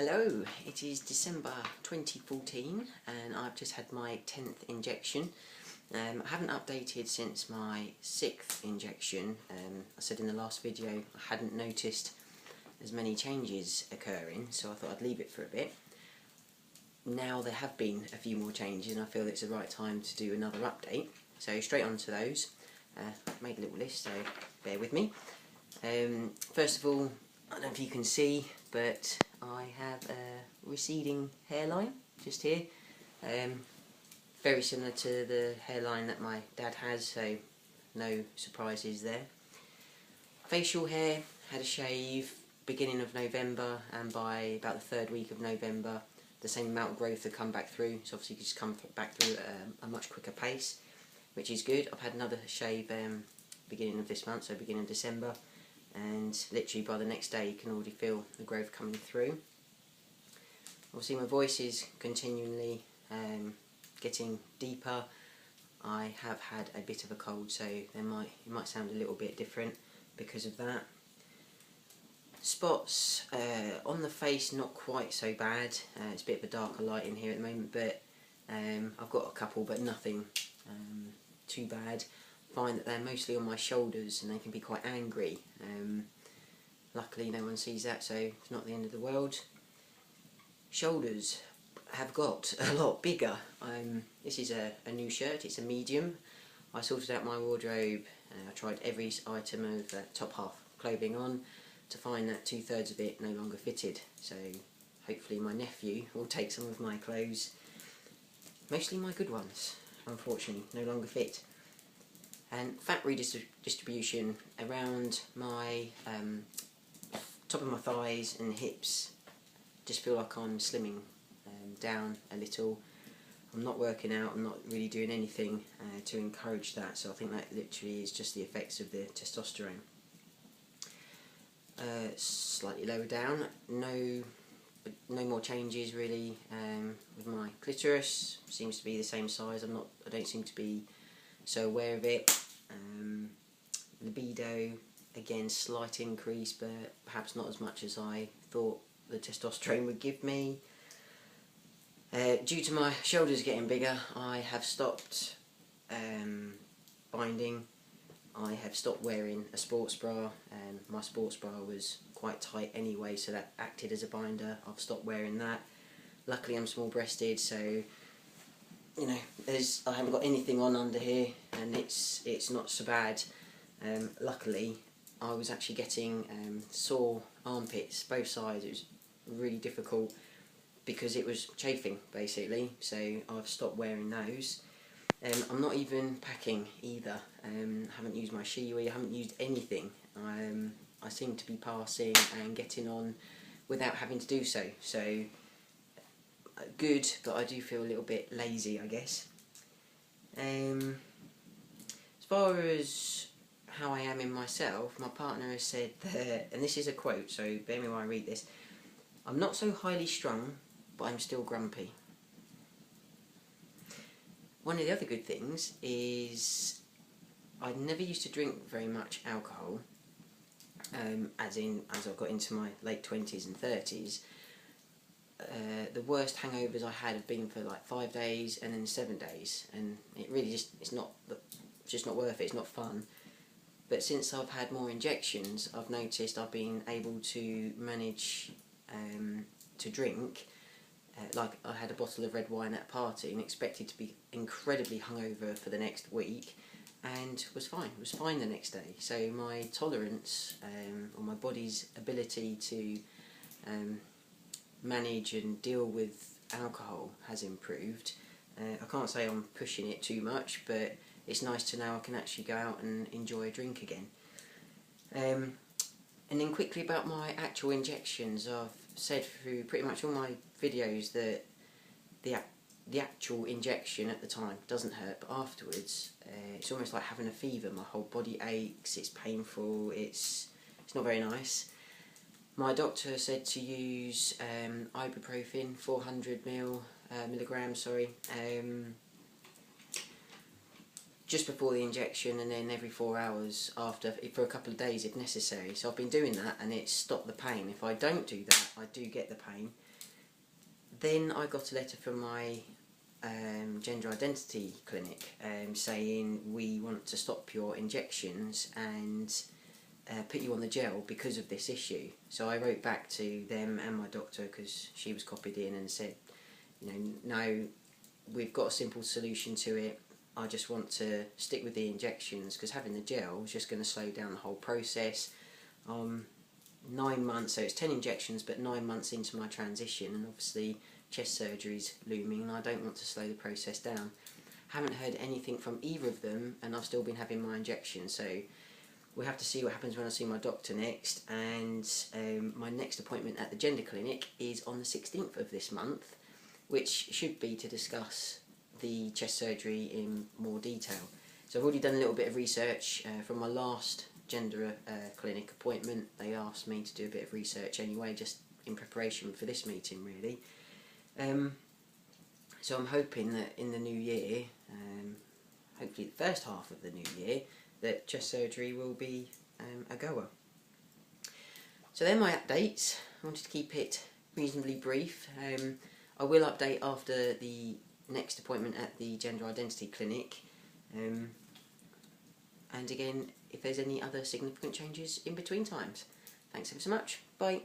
Hello, it is December 2014 and I've just had my 10th injection. I haven't updated since my 6th injection. I said in the last video I hadn't noticed as many changes occurring, so I thought I'd leave it for a bit. Now there have been a few more changes and I feel it's the right time to do another update. So straight on to those. I've made a little list, so bear with me. First of all, I don't know if you can see, but I have a receding hairline just here. Very similar to the hairline that my dad has, so no surprises there. Facial hair, had a shave beginning of November, and by about the 3rd week of November the same amount of growth had come back through, so obviously you just come back through at a much quicker pace, which is good. I've had another shave beginning of this month, so beginning of December, and literally by the next day you can already feel the growth coming through. Obviously my voice is continually getting deeper. I have had a bit of a cold, so it might sound a little bit different because of that. Spots on the face, not quite so bad. It's a bit of a darker light in here at the moment, but I've got a couple, but nothing too bad. Find that they're mostly on my shoulders and they can be quite angry. Luckily no one sees that, so it's not the end of the world. Shoulders have got a lot bigger. This is a new shirt, it's a medium. I sorted out my wardrobe, I tried every item of top half clothing on to find that 2/3 of it no longer fitted, so hopefully my nephew will take some of my clothes. Mostly my good ones, unfortunately, no longer fit. And fat redistribution around my top of my thighs and hips. Just feel like I'm slimming down a little. I'm not working out, I'm not really doing anything to encourage that, so I think that literally is just the effects of the testosterone. Slightly lower down, no more changes really with my clitoris. Seems to be the same size. I don't seem to be so aware of it. Libido, again, slight increase, but perhaps not as much as I thought the testosterone would give me. Due to my shoulders getting bigger, I have stopped binding. I have stopped wearing a sports bra. My sports bra was quite tight anyway, so that acted as a binder. I've stopped wearing that. Luckily I'm small breasted, so you know, I haven't got anything on under here, and it's not so bad. Luckily, I was actually getting sore armpits, both sides. It was really difficult because it was chafing basically. So I've stopped wearing those. I'm not even packing either. Haven't used my shiwi. I haven't used anything. I seem to be passing and getting on without having to do so. So good, but I do feel a little bit lazy, I guess. As far as how I am in myself, my partner has said that, and this is a quote, so bear with me while I read this: "I'm not so highly strung, but I'm still grumpy." One of the other good things is I never used to drink very much alcohol, as I got into my late 20s and 30s. The worst hangovers I had have been for like 5 days and then 7 days, and it really it's just not worth it, it's not fun. But since I've had more injections, I've noticed I've been able to manage to drink. Like I had a bottle of red wine at a party and expected to be incredibly hungover for the next week, and was fine the next day. So my tolerance, or my body's ability to manage and deal with alcohol has improved. I can't say I'm pushing it too much, but it's nice to know I can actually go out and enjoy a drink again. And then quickly about my actual injections, I've said through pretty much all my videos that the actual injection at the time doesn't hurt, but afterwards it's almost like having a fever. My whole body aches, it's painful, it's not very nice. My doctor said to use ibuprofen, 400 milligrams, just before the injection, and then every 4 hours after, for a couple of days if necessary. So I've been doing that and it's stopped the pain. If I don't do that, I do get the pain. Then I got a letter from my gender identity clinic saying we want to stop your injections and put you on the gel because of this issue. So I wrote back to them and my doctor, because she was copied in, and said, you know, no, we've got a simple solution to it. I just want to stick with the injections, because having the gel is just going to slow down the whole process. 9 months, so it's 10 injections, but 9 months into my transition, and obviously chest surgery's looming, and I don't want to slow the process down. Haven't heard anything from either of them, and I've still been having my injections, so we'll have to see what happens when I see my doctor next. And my next appointment at the gender clinic is on the 16th of this month, which should be to discuss the chest surgery in more detail. So I've already done a little bit of research from my last gender clinic appointment. They asked me to do a bit of research anyway, just in preparation for this meeting really. So I'm hoping that in the new year, hopefully the first half of the new year, that chest surgery will be a goer. So they're my updates. I wanted to keep it reasonably brief. I will update after the next appointment at the gender identity clinic. And again, if there's any other significant changes in between times. Thanks ever so much. Bye.